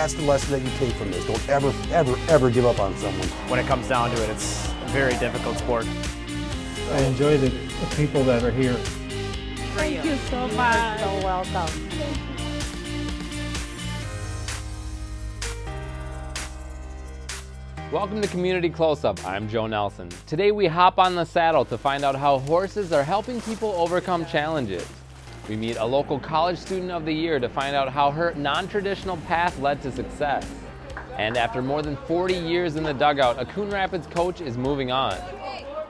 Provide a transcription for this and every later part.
that's the lesson that you take from this. Don't ever, ever, ever give up on someone. When it comes down to it, it's a very difficult sport. I enjoy the people that are here. Thank you so much. You're so welcome. Welcome to Community Closeup. I'm Joe Nelson. Today we hop on the saddle to find out how horses are helping people overcome challenges. We meet a local college student of the year to find out how her non-traditional path led to success. And after more than 40 years in the dugout, a Coon Rapids coach is moving on.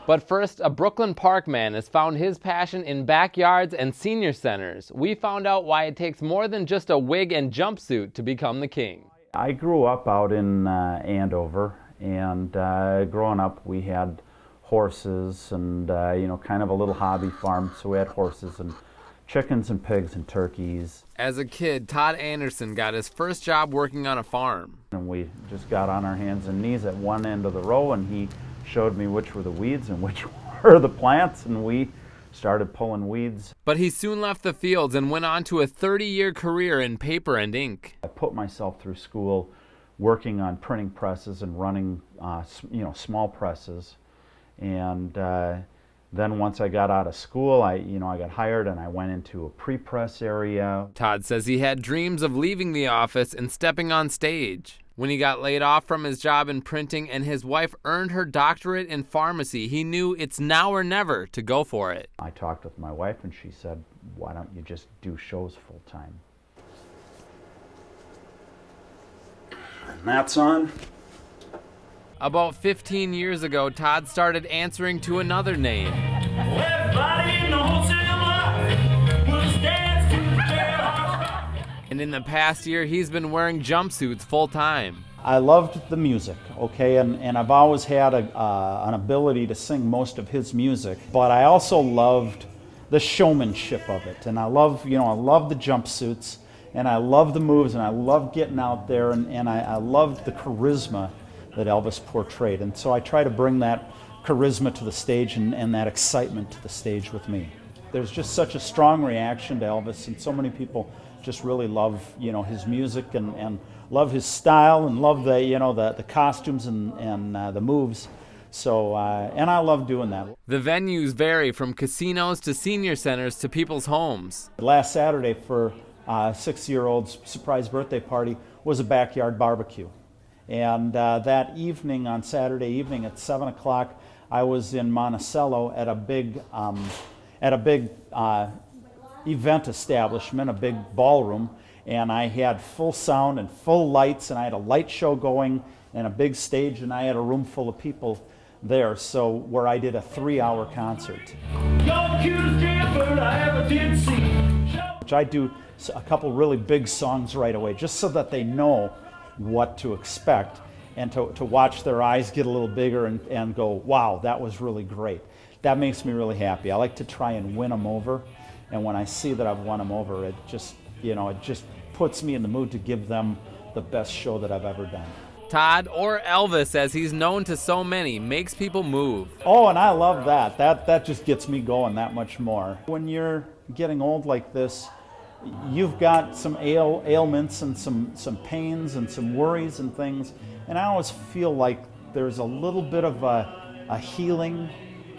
But first, a Brooklyn Park man has found his passion in backyards and senior centers. We found out why it takes more than just a wig and jumpsuit to become the king. I grew up out in Andover, and growing up we had horses and kind of a little hobby farm, so we had horses and chickens and pigs and turkeys. As a kid, Todd Anderson got his first job working on a farm. And we just got on our hands and knees at one end of the row, and he showed me which were the weeds and which were the plants, and we started pulling weeds. But he soon left the fields and went on to a 30-year career in paper and ink. I put myself through school working on printing presses and running small presses, and then once I got out of school, I got hired and I went into a pre-press area. Todd says he had dreams of leaving the office and stepping on stage. When he got laid off from his job in printing and his wife earned her doctorate in pharmacy, he knew it's now or never to go for it. I talked with my wife and she said, "Why don't you just do shows full time?" And that's on. About 15 years ago, Todd started answering to another name. And in the past year, he's been wearing jumpsuits full time. I loved the music, okay, and I've always had an ability to sing most of his music, but I also loved the showmanship of it, and I love the jumpsuits, and I love the moves, and I love getting out there, and I loved the charisma that Elvis portrayed, and so I try to bring that charisma to the stage and that excitement to the stage with me. There's just such a strong reaction to Elvis, and so many people just really love his music and love his style and love the costumes and the moves. So and I love doing that. The venues vary from casinos to senior centers to people's homes. Last Saturday for a 6-year-old's surprise birthday party was a backyard barbecue. And that evening, on Saturday evening at 7 o'clock, I was in Monticello at a big event establishment, a big ballroom, and I had full sound and full lights, and I had a light show going and a big stage, and I had a room full of people there, so where I did a 3-hour concert. Which I do a couple really big songs right away, just so that they know what to expect, and to watch their eyes get a little bigger and go, wow, that was really great. That makes me really happy. I like to try and win them over, and when I see that I've won them over, it just puts me in the mood to give them the best show that I've ever done. Todd, or Elvis as he's known to so many, makes people move. Oh, and I love that. That just gets me going that much more. When you're getting old like this, you've got some ailments and some pains and some worries and things, and I always feel like there's a little bit of a healing,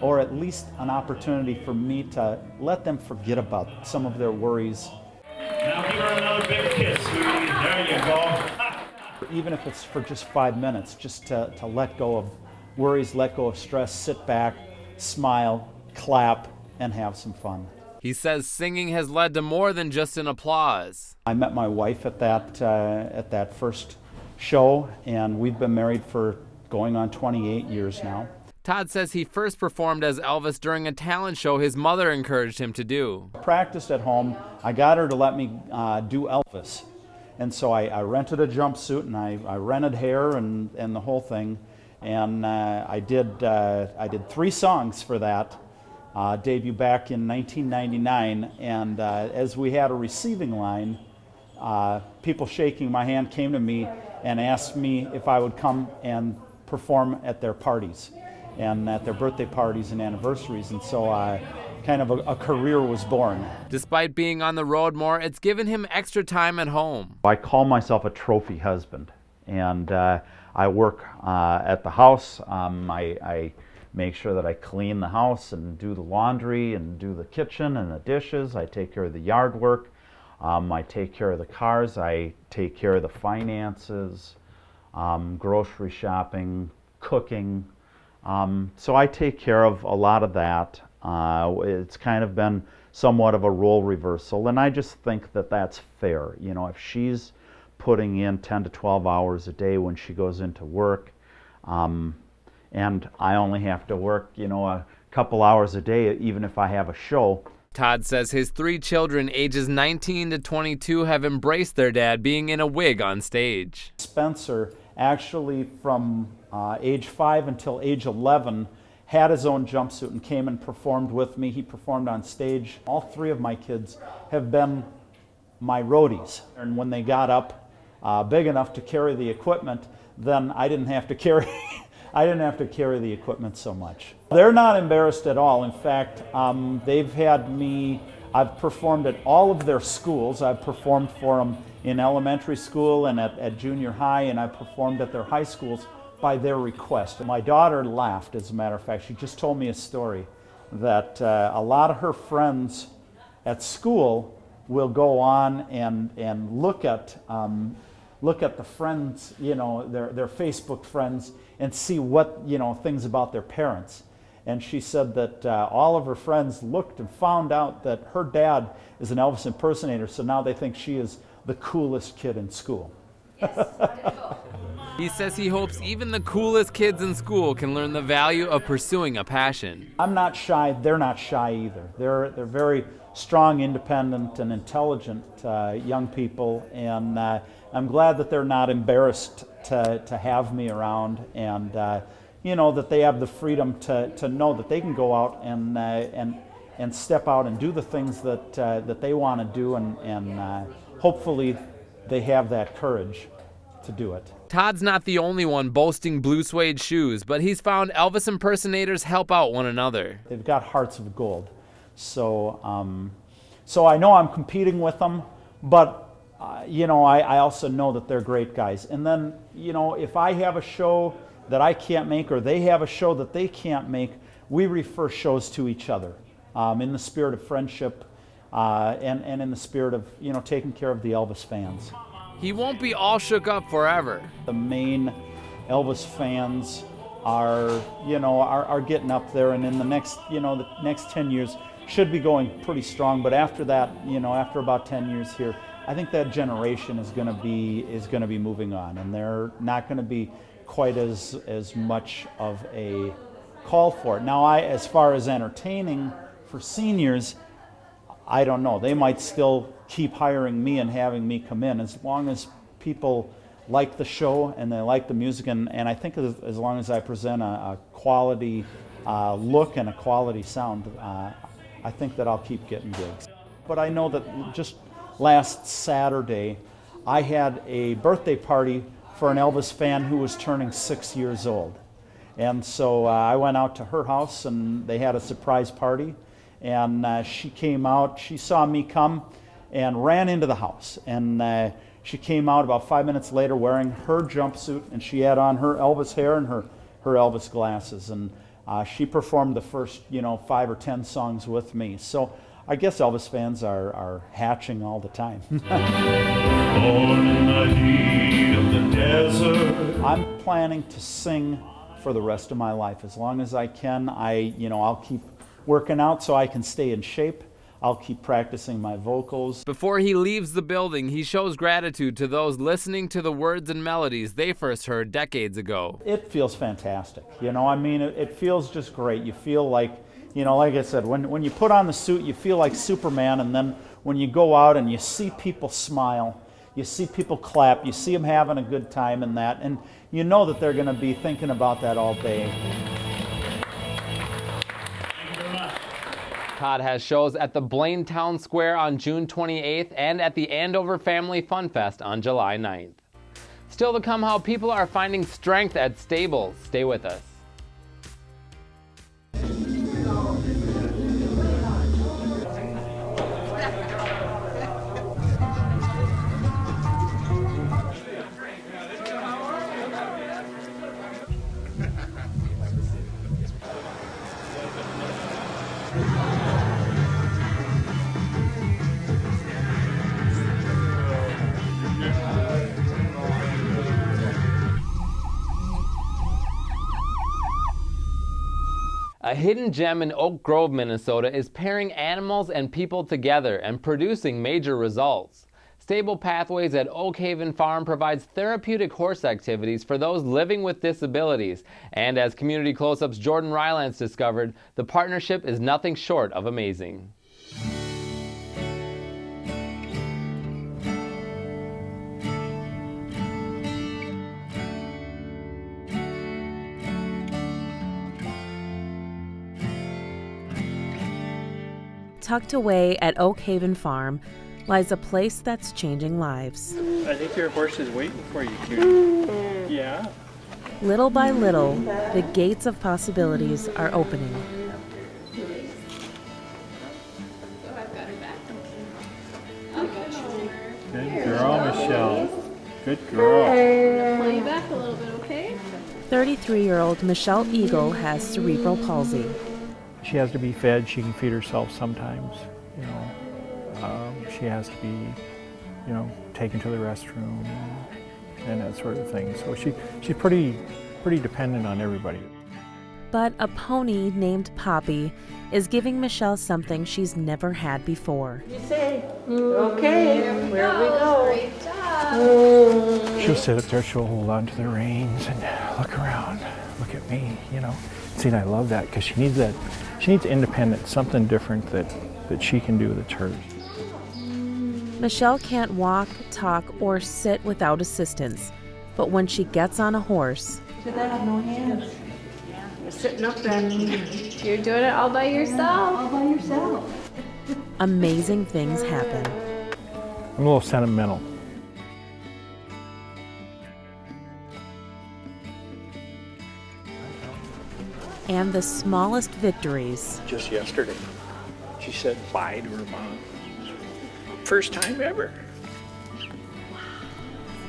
or at least an opportunity for me to let them forget about some of their worries. Now give her another big kiss, sweetie. There you go. Even if it's for just 5 minutes, just to let go of worries, let go of stress, sit back, smile, clap, and have some fun. He says singing has led to more than just an applause. I met my wife at that first show, and we've been married for going on 28 years now. Todd says he first performed as Elvis during a talent show his mother encouraged him to do. I practiced at home. I got her to let me do Elvis. And so I rented a jumpsuit, and I rented hair and the whole thing. And I did 3 songs for that. Debut back in 1999, and as we had a receiving line, people shaking my hand came to me and asked me if I would come and perform at their parties. and at their birthday parties and anniversaries, and so kind of a career was born. Despite being on the road more, it's given him extra time at home. I call myself a trophy husband, and I work at the house. I make sure that I clean the house and do the laundry and do the kitchen and the dishes. I take care of the yard work. I take care of the cars. I take care of the finances, grocery shopping, cooking. So I take care of a lot of that. It's kind of been somewhat of a role reversal, and I just think that that's fair. You know, if she's putting in 10 to 12 hours a day when she goes into work, and I only have to work, you know, a couple hours a day, even if I have a show. Todd says his 3 children, ages 19 to 22, have embraced their dad being in a wig on stage. Spencer, actually from age 5 until age 11, had his own jumpsuit and came and performed with me. He performed on stage. All 3 of my kids have been my roadies. And when they got up big enough to carry the equipment, then I didn't have to carry the equipment so much. They're not embarrassed at all. In fact, they've had me, I've performed at all of their schools. I've performed for them in elementary school and at junior high, and I've performed at their high schools by their request. My daughter laughed, as a matter of fact. She just told me a story that a lot of her friends at school will go on and look at the friends, you know, their Facebook friends, and see what, you know, things about their parents. And she said that all of her friends looked and found out that her dad is an Elvis impersonator, so now they think she is the coolest kid in school. He says he hopes even the coolest kids in school can learn the value of pursuing a passion. I'm not shy, they're not shy either. They're very strong, independent, and intelligent young people, and I'm glad that they're not embarrassed to have me around, and you know, that they have the freedom to know that they can go out and step out and do the things that they want to do, and hopefully they have that courage to do it. Todd's not the only one boasting blue suede shoes, but he's found Elvis impersonators help out one another. They've got hearts of gold. So I know I'm competing with them, but you know, I also know that they're great guys. And then, you know, if I have a show that I can't make, or they have a show that they can't make, we refer shows to each other in the spirit of friendship and in the spirit of, you know, taking care of the Elvis fans. He won't be all shook up forever. The main Elvis fans are, you know, are getting up there, and in the next, you know, the next 10 years should be going pretty strong. But after that, you know, after about 10 years here, I think that generation is going to be moving on, and they're not going to be quite as much of a call for it. Now, as far as entertaining for seniors, I don't know. They might still keep hiring me and having me come in, as long as people like the show and they like the music, and I think as long as I present a quality look and a quality sound, I think that I'll keep getting gigs. But I know that just last Saturday, I had a birthday party for an Elvis fan who was turning 6 years old. And so I went out to her house, and they had a surprise party. And she came out, she saw me come and ran into the house. And she came out about 5 minutes later wearing her jumpsuit, and she had on her Elvis hair and her Elvis glasses. And she performed the first, you know, 5 or 10 songs with me. So I guess Elvis fans are hatching all the time. Born in the heat of the desert. I'm planning to sing for the rest of my life. As long as I can, I'll keep working out so I can stay in shape. I'll keep practicing my vocals. Before he leaves the building, he shows gratitude to those listening to the words and melodies they first heard decades ago. It feels fantastic. You know, I mean, it feels just great. You feel like, you know, like I said, when you put on the suit, you feel like Superman, and then when you go out and you see people smile, you see people clap, you see them having a good time and that, and you know that they're going to be thinking about that all day. Todd has shows at the Blaine Town Square on June 28th and at the Andover Family Fun Fest on July 9th. Still to come, how people are finding strength at stables. Stay with us. A hidden gem in Oak Grove, Minnesota is pairing animals and people together and producing major results. Stable Pathways at Oak Haven Farm provides therapeutic horse activities for those living with disabilities. And as Community Close-Up's Jordan Rylance discovered, the partnership is nothing short of amazing. Tucked away at Oak Haven Farm lies a place that's changing lives. I think your horse is waiting for you, Coon. Yeah. Little by little, the gates of possibilities are opening. Good girl, Michelle. Good girl. Pull you back a little bit, okay? 33-year-old Michelle Eagle has cerebral palsy. She has to be fed. She can feed herself sometimes, you know. She has to be, you know, taken to the restroom and that sort of thing. So she's pretty dependent on everybody. But a pony named Poppy is giving Michelle something she's never had before. You say, okay, here we go. Great job. She'll sit up there, she'll hold on to the reins and look around, look at me, you know. See, and I love that because she needs independence, something different that she can do that's hers. Michelle can't walk, talk, or sit without assistance, but when she gets on a horse, Did they have no hands? You're sitting up there. You're doing it all by yourself. All by yourself. amazing things happen. I'm a little sentimental. And the smallest victories Just yesterday, she said bye to her mom. First time ever.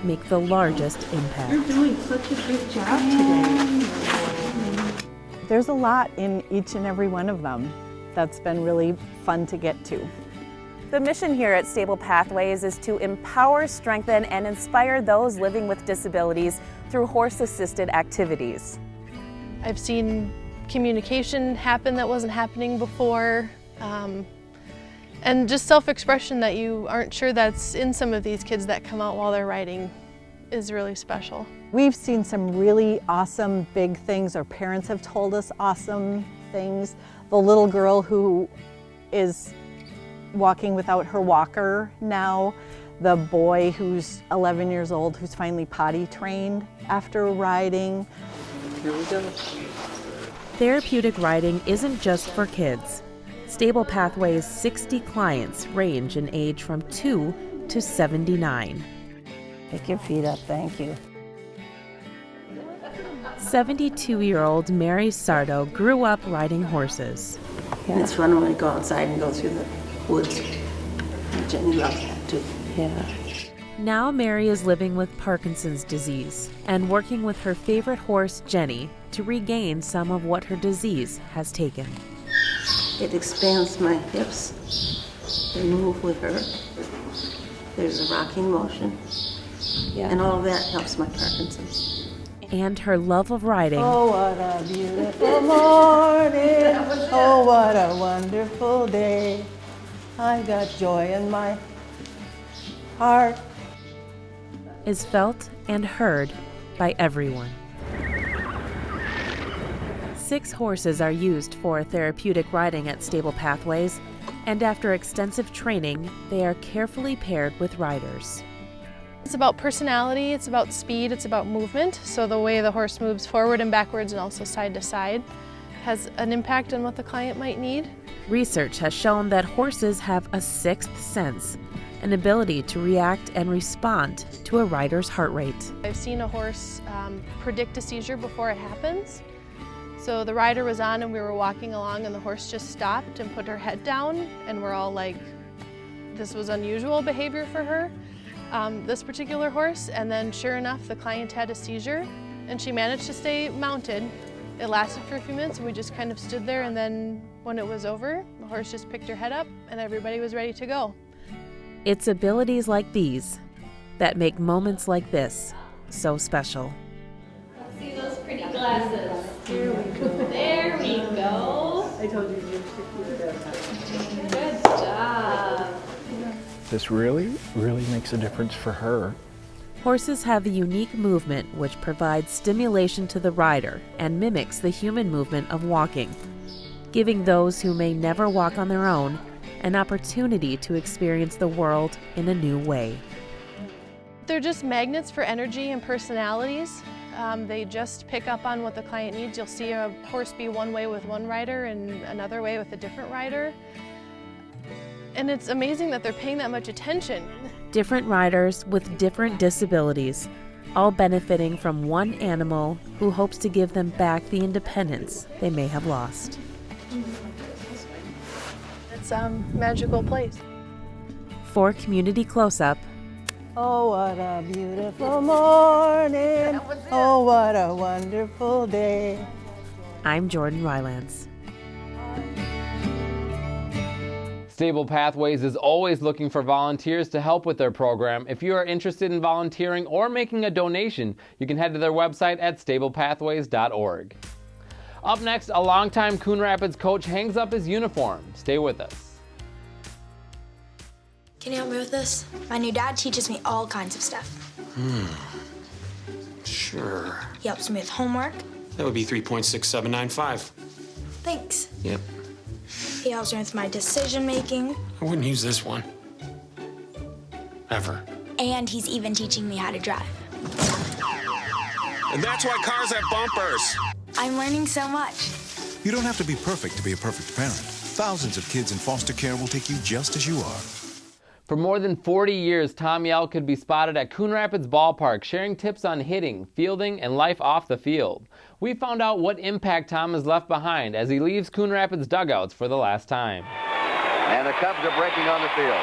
make the largest impact. You're doing such a great job today. There's a lot in each and every one of them that's been really fun to get to. The mission here at Stable Pathways is to empower, strengthen, and inspire those living with disabilities through horse-assisted activities. I've seen communication happen that wasn't happening before, and just self-expression that you aren't sure that's in some of these kids that come out while they're riding is really special. We've seen some really awesome big things. Our parents have told us awesome things. The little girl who is walking without her walker now, the boy who's 11 years old who's finally potty trained after riding. Here we go. Therapeutic riding isn't just for kids. Stable Pathways' 60 clients range in age from 2 to 79. Pick your feet up, thank you. 72-year-old Mary Sardo grew up riding horses. And it's fun when I go outside and go through the woods. Jenny loves that too. Yeah. Now Mary is living with Parkinson's disease and working with her favorite horse, Jenny, to regain some of what her disease has taken. It expands my hips. They move with her. There's a rocking motion. Yeah. And all of that helps my Parkinson's. And her love of riding. Oh, what a beautiful morning. Oh, what a wonderful day. I got joy in my heart. Is felt and heard by everyone. 6 horses are used for therapeutic riding at Stable Pathways, and after extensive training, they are carefully paired with riders. It's about personality, it's about speed, it's about movement. So the way the horse moves forward and backwards and also side to side has an impact on what the client might need. Research has shown that horses have a 6th sense, an ability to react and respond to a rider's heart rate. I've seen a horse predict a seizure before it happens. So the rider was on and we were walking along and the horse just stopped and put her head down, and we're all like, this was unusual behavior for her, this particular horse. And then sure enough, the client had a seizure and she managed to stay mounted. It lasted for a few minutes and we just kind of stood there, and then when it was over, the horse just picked her head up and everybody was ready to go. It's abilities like these that make moments like this so special. See those pretty glasses. Here we go. There we go. told you to stick to the Good job. This really makes a difference for her. Horses have a unique movement which provides stimulation to the rider and mimics the human movement of walking, giving those who may never walk on their own an opportunity to experience the world in a new way. They're just magnets for energy and personalities. They just pick up on what the client needs. You'll see a horse be one way with one rider and another way with a different rider. And it's amazing that they're paying that much attention. Different riders with different disabilities, all benefiting from one animal who hopes to give them back the independence they may have lost. It's a magical place. For Community Closeup, Oh, what a beautiful morning. Oh, what a wonderful day. I'm Jordan Rylance. Stable Pathways is always looking for volunteers to help with their program. If you are interested in volunteering or making a donation, you can head to their website at stablepathways.org. Up next, a longtime Coon Rapids coach hangs up his uniform. Stay with us. Can you help me with this? My new dad teaches me all kinds of stuff. Sure. He helps me with homework. That would be 3.6795. Thanks. Yep. He helps me with my decision making. I wouldn't use this one. Ever. And he's even teaching me how to drive. And that's why cars have bumpers. I'm learning so much. You don't have to be perfect to be a perfect parent. Thousands of kids in foster care will take you just as you are. For more than 40 years, Tom Yell could be spotted at Coon Rapids Ballpark sharing tips on hitting, fielding, and life off the field. We found out what impact Tom has left behind as he leaves Coon Rapids dugouts for the last time. And the Cubs are breaking on the field.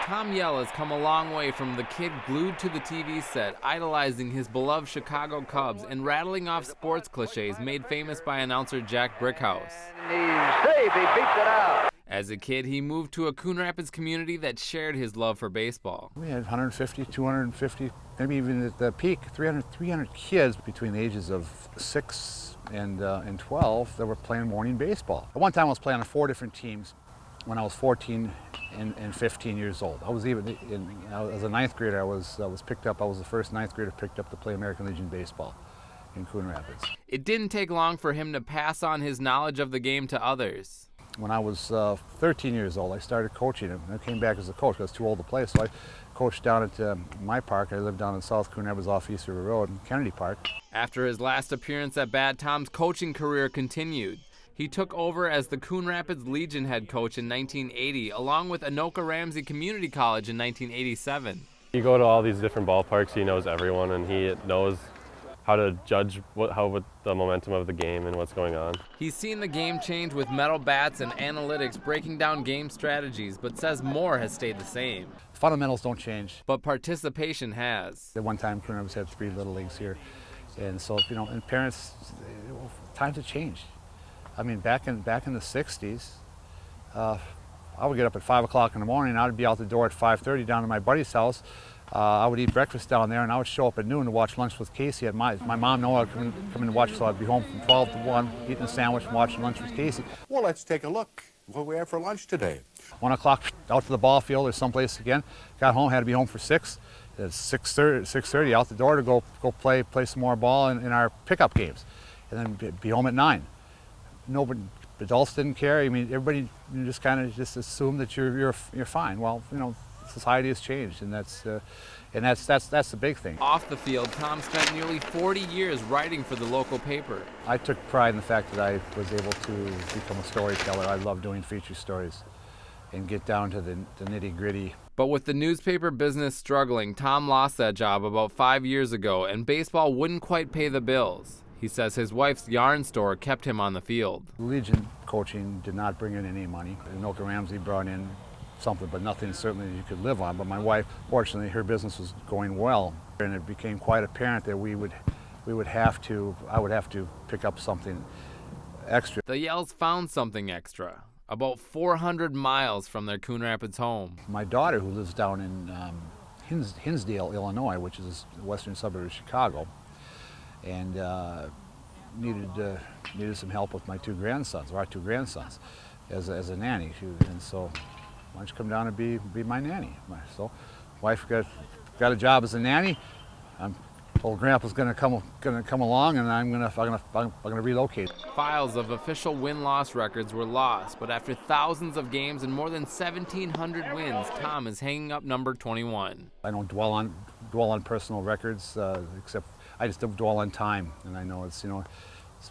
Tom Yell has come a long way from the kid glued to the TV set, idolizing his beloved Chicago Cubs and rattling off sports cliches made famous by announcer Jack Brickhouse. And he's safe, he beats it out. As a kid, he moved to a Coon Rapids community that shared his love for baseball. We had 150, 250, maybe even at the peak, 300 kids between the ages of 6 and 12 that were playing morning baseball. At one time I was playing on 4 different teams when I was 14 and 15 years old. I was even, as a 9th grader, I was picked up, I was the first 9th grader picked up to play American Legion baseball in Coon Rapids. It didn't take long for him to pass on his knowledge of the game to others. When I was 13 years old, I started coaching, and I came back as a coach. I was too old to play, so I coached down at my park. I lived down in South Coon Rapids off East River Road in Kennedy Park. After his last appearance at bat, Tom's coaching career continued. He took over as the Coon Rapids Legion head coach in 1980, along with Anoka Ramsey Community College in 1987. You go to all these different ballparks, he knows everyone, and he knows how to judge what the momentum of the game and what's going on. He's seen the game change with metal bats and analytics breaking down game strategies, but says more has stayed the same. Fundamentals don't change. But participation has. At one time, Coon Rapids had 3 little leagues here. And so, and parents, times have changed. I mean, back in the 60s, I would get up at 5 o'clock in the morning, and I would be out the door at 5:30 down to my buddy's house. I would eat breakfast down there, and I would show up at noon to watch lunch with Casey. At my mom knew I would come in to watch, so I'd be home from 12 to 1, eating a sandwich and watching lunch with Casey. Well, let's take a look. What we have for lunch today? 1 o'clock, out to the ball field or someplace again. Got home, had to be home for 6. At 6:30, out the door to go play some more ball in our pickup games, and then be home at 9. Nobody, adults didn't care. I mean, everybody just kind of just assumed that you're fine. Well, society has changed, and that's the big thing. Off the field, Tom spent nearly 40 years writing for the local paper. I took pride in the fact that I was able to become a storyteller. I love doing feature stories and get down to the nitty-gritty. But with the newspaper business struggling, Tom lost that job about 5 years ago, and baseball wouldn't quite pay the bills. He says his wife's yarn store kept him on the field. Legion coaching did not bring in any money. Anoka Ramsey brought in something, but nothing certainly you could live on. But my wife, fortunately, her business was going well, and it became quite apparent that I would have to pick up something extra. The Yells found something extra, about 400 miles from their Coon Rapids home. My daughter, who lives down in Hinsdale, Illinois, which is a western suburb of Chicago, and needed some help with my two grandsons, or our two grandsons, as a nanny. And so, why don't you come down and be my nanny? So, wife got a job as a nanny. I'm told Grandpa's going to come along, and I'm gonna relocate. Files of official win-loss records were lost, but after thousands of games and more than 1,700 wins, Tom is hanging up number 21. I don't dwell on personal records, except I just don't dwell on time. And I know it's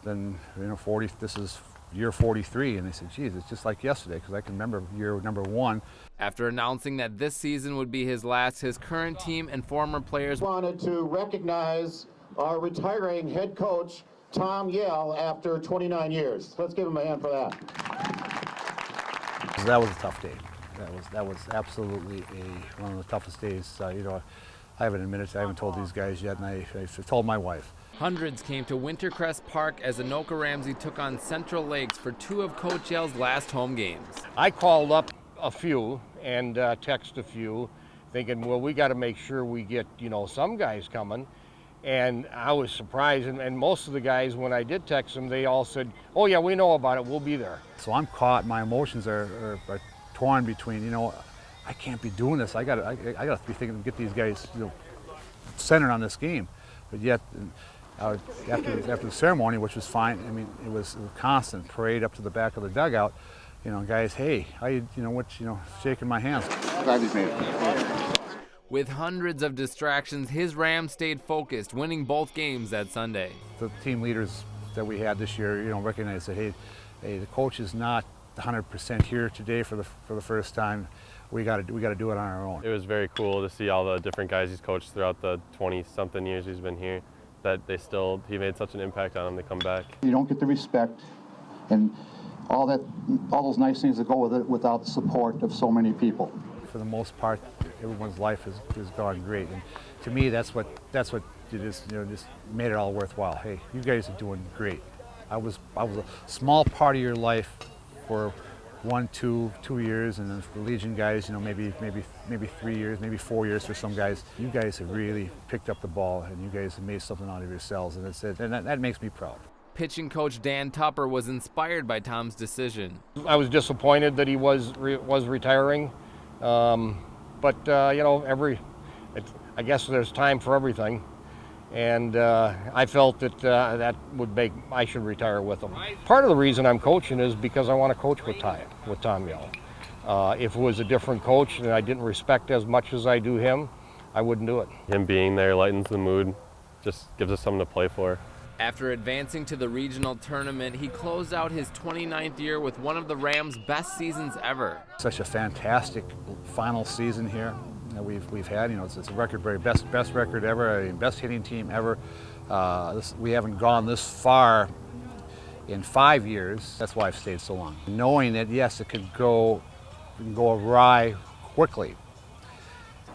been 40. This is year 43, and they said, geez, it's just like yesterday, because I can remember year number 1. After announcing that this season would be his last, his current team and former players wanted to recognize our retiring head coach, Tom Yell, after 29 years. Let's give him a hand for that. That was a tough day. That was absolutely one of the toughest days. I haven't admitted, I haven't told these guys yet, and I told my wife. Hundreds came to Wintercrest Park as Anoka Ramsey took on Central Lakes for 2 of Coach Yell's last home games. I called up a few and texted a few, thinking, well, we got to make sure we get, some guys coming. And I was surprised, and most of the guys, when I did text them, they all said, oh yeah, we know about it, we'll be there. So I'm caught, my emotions are torn between, I can't be doing this. I gotta be thinking to get these guys, centered on this game. But yet, after the ceremony, which was fine, I mean, it was a constant parade up to the back of the dugout. Guys, hey, how you, shaking my hands. Glad you made it. With hundreds of distractions, his Rams stayed focused, winning both games that Sunday. The team leaders that we had this year, recognized that, hey, the coach is not 100% here today for the first time. We got to do it on our own. It was very cool to see all the different guys he's coached throughout the 20-something years he's been here, that he made such an impact on them to come back. You don't get the respect and all those nice things that go with it without the support of so many people. For the most part, everyone's life has gone great, and to me, that's what just made it all worthwhile. Hey, you guys are doing great. I was a small part of your life for 1, 2 years, and then for the Legion guys, maybe 3 years, maybe 4 years for some guys. You guys have really picked up the ball, and you guys have made something out of yourselves, and that makes me proud. Pitching coach Dan Tupper was inspired by Tom's decision. I was disappointed that he was retiring, but I guess there's time for everything, and I felt that I should retire with him. Part of the reason I'm coaching is because I want to coach with Tom Yell. If it was a different coach and I didn't respect as much as I do him, I wouldn't do it. Him being there lightens the mood, just gives us something to play for. After advancing to the regional tournament, he closed out his 29th year with one of the Rams' best seasons ever. Such a fantastic final season here that we've had. It's a record, best record ever, best hitting team ever. We haven't gone this far in 5 years. That's why I've stayed so long. Knowing that yes, it can go awry quickly,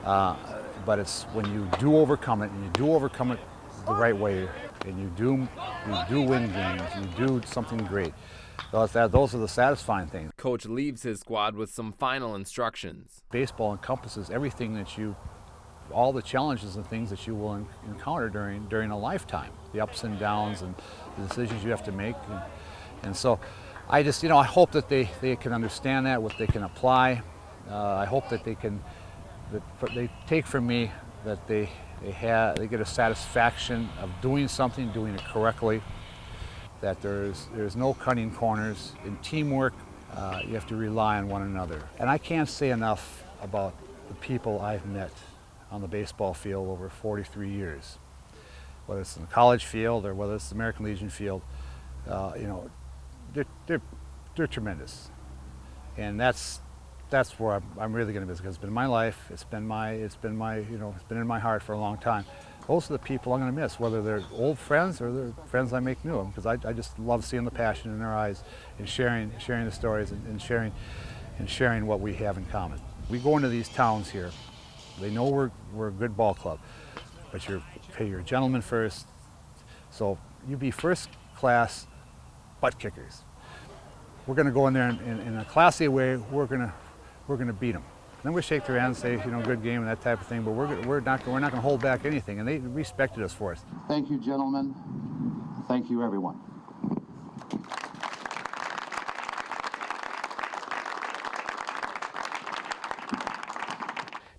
but it's when you do overcome it, and you do overcome it the right way, and you do win games, you do something great. Those are the satisfying things. Coach leaves his squad with some final instructions. Baseball encompasses everything all the challenges and things that you will encounter during a lifetime, the ups and downs and the decisions you have to make. And so I just, I hope that they can understand that, what they can apply. I hope that they take from me that they get a satisfaction of doing something, doing it correctly, that there's no cutting corners. In teamwork, you have to rely on one another. And I can't say enough about the people I've met on the baseball field over 43 years. Whether it's in the college field or whether it's the American Legion field, they're tremendous. And that's where I'm really going to visit, because it's been my life, it's been in my heart for a long time. Those are the people I'm going to miss, whether they're old friends or they're friends I make new, because I just love seeing the passion in their eyes and sharing the stories and sharing what we have in common. We go into these towns here, they know we're a good ball club, but you're a gentleman first, so you be first class butt kickers. We're going to go in there in a classy way. We're going to beat them. Then we shake their hands and say, good game and that type of thing. But we're not going to hold back anything, and they respected us for it. Thank you, gentlemen. Thank you, everyone.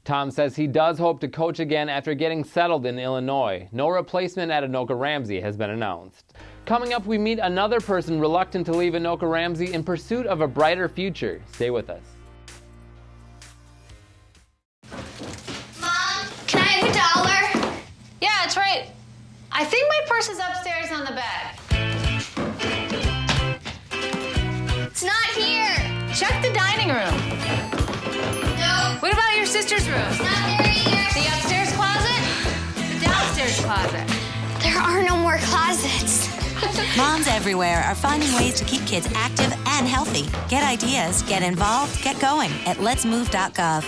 Tom says he does hope to coach again after getting settled in Illinois. No replacement at Anoka-Ramsey has been announced. Coming up, we meet another person reluctant to leave Anoka-Ramsey in pursuit of a brighter future. Stay with us. Mom, can I have $1? Yeah, it's right. I think my purse is upstairs on the bed. It's not here. Check the dining room. No. What about your sister's room? It's not there either. The upstairs closet? The downstairs closet? There are no more closets. Moms everywhere are finding ways to keep kids active and healthy. Get ideas, get involved, get going at letsmove.gov.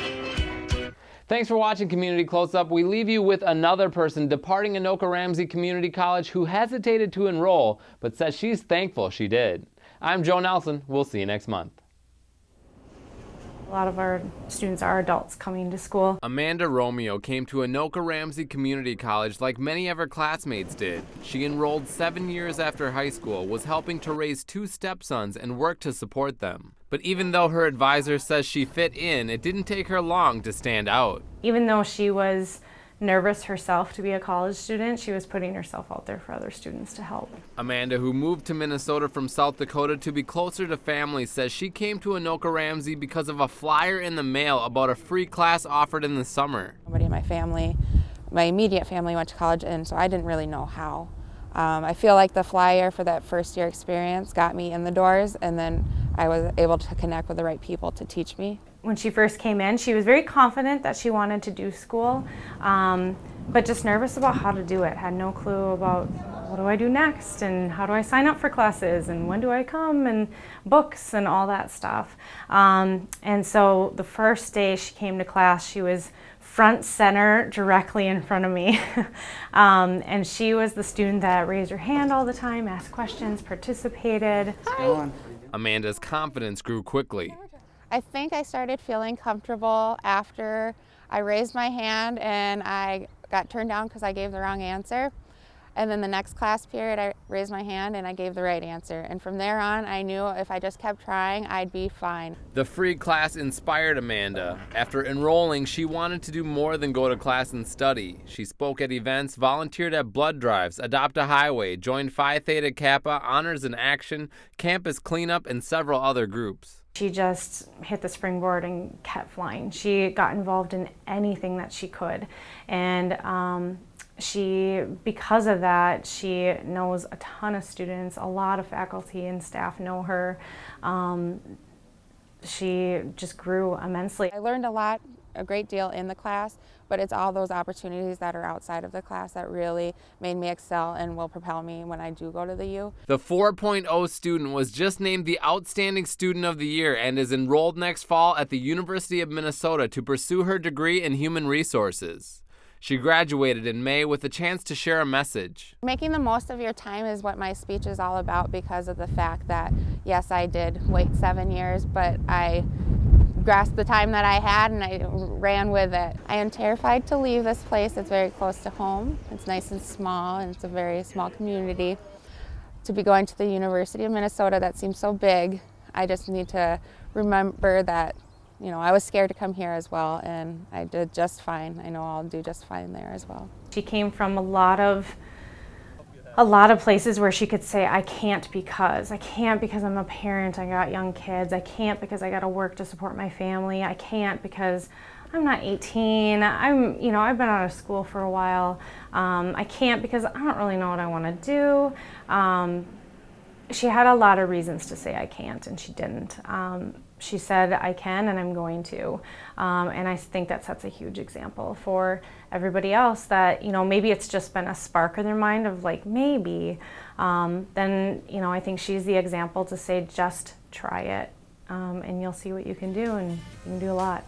Thanks for watching Community Close-Up. We leave you with another person departing Anoka-Ramsey Community College who hesitated to enroll, but says she's thankful she did. I'm Joe Nelson. We'll see you next month. A lot of our students are adults coming to school. Amanda Romeo came to Anoka-Ramsey Community College like many of her classmates did. She enrolled 7 years after high school, was helping to raise 2 stepsons and worked to support them. But even though her advisor says she fit in, it didn't take her long to stand out. Even though she was nervous herself to be a college student, she was putting herself out there for other students to help. Amanda, who moved to Minnesota from South Dakota to be closer to family, says she came to Anoka-Ramsey because of a flyer in the mail about a free class offered in the summer. Nobody in my family, my immediate family, went to college, and so I didn't really know how. I feel like the flyer for that first year experience got me in the doors, and then I was able to connect with the right people to teach me. When she first came in, she was very confident that she wanted to do school, but just nervous about how to do it. Had no clue about what do I do next, and how do I sign up for classes, and when do I come, and books, and all that stuff. And so the first day she came to class, she was front center directly in front of me. And she was the student that raised her hand all the time, asked questions, participated. Hi. Amanda's confidence grew quickly. I think I started feeling comfortable after I raised my hand and I got turned down because I gave the wrong answer. And then the next class period, I raised my hand and I gave the right answer. And from there on, I knew if I just kept trying, I'd be fine. The free class inspired Amanda. After enrolling, she wanted to do more than go to class and study. She spoke at events, volunteered at blood drives, Adopt a Highway, joined Phi Theta Kappa, Honors in Action, Campus Cleanup, and several other groups. She just hit the springboard and kept flying. She got involved in anything that she could. And because of that, she knows a ton of students, a lot of faculty and staff know her. She just grew immensely. I learned a great deal in the class, but it's all those opportunities that are outside of the class that really made me excel and will propel me when I do go to the U. The 4.0 student was just named the Outstanding Student of the Year and is enrolled next fall at the University of Minnesota to pursue her degree in human resources. She graduated in May with a chance to share a message. Making the most of your time is what my speech is all about because of the fact that, yes, I did wait 7 years, but I grasped the time that I had and I ran with it. I am terrified to leave this place. It's very close to home. It's nice and small, and it's a very small community. To be going to the University of Minnesota, that seems so big. I just need to remember that, you know, I was scared to come here as well, and I did just fine. I know I'll do just fine there as well. She came from a lot of places where she could say, I can't because I'm a parent, I got young kids, I can't because I got to work to support my family, I can't because I'm not 18, I've been out of school for a while, I can't because I don't really know what I want to do. She had a lot of reasons to say I can't, and she didn't. She said, I can and I'm going to. And I think that sets a huge example for everybody else that, maybe it's just been a spark in their mind of like, maybe. Then, I think she's the example to say, just try it and you'll see what you can do, and you can do a lot.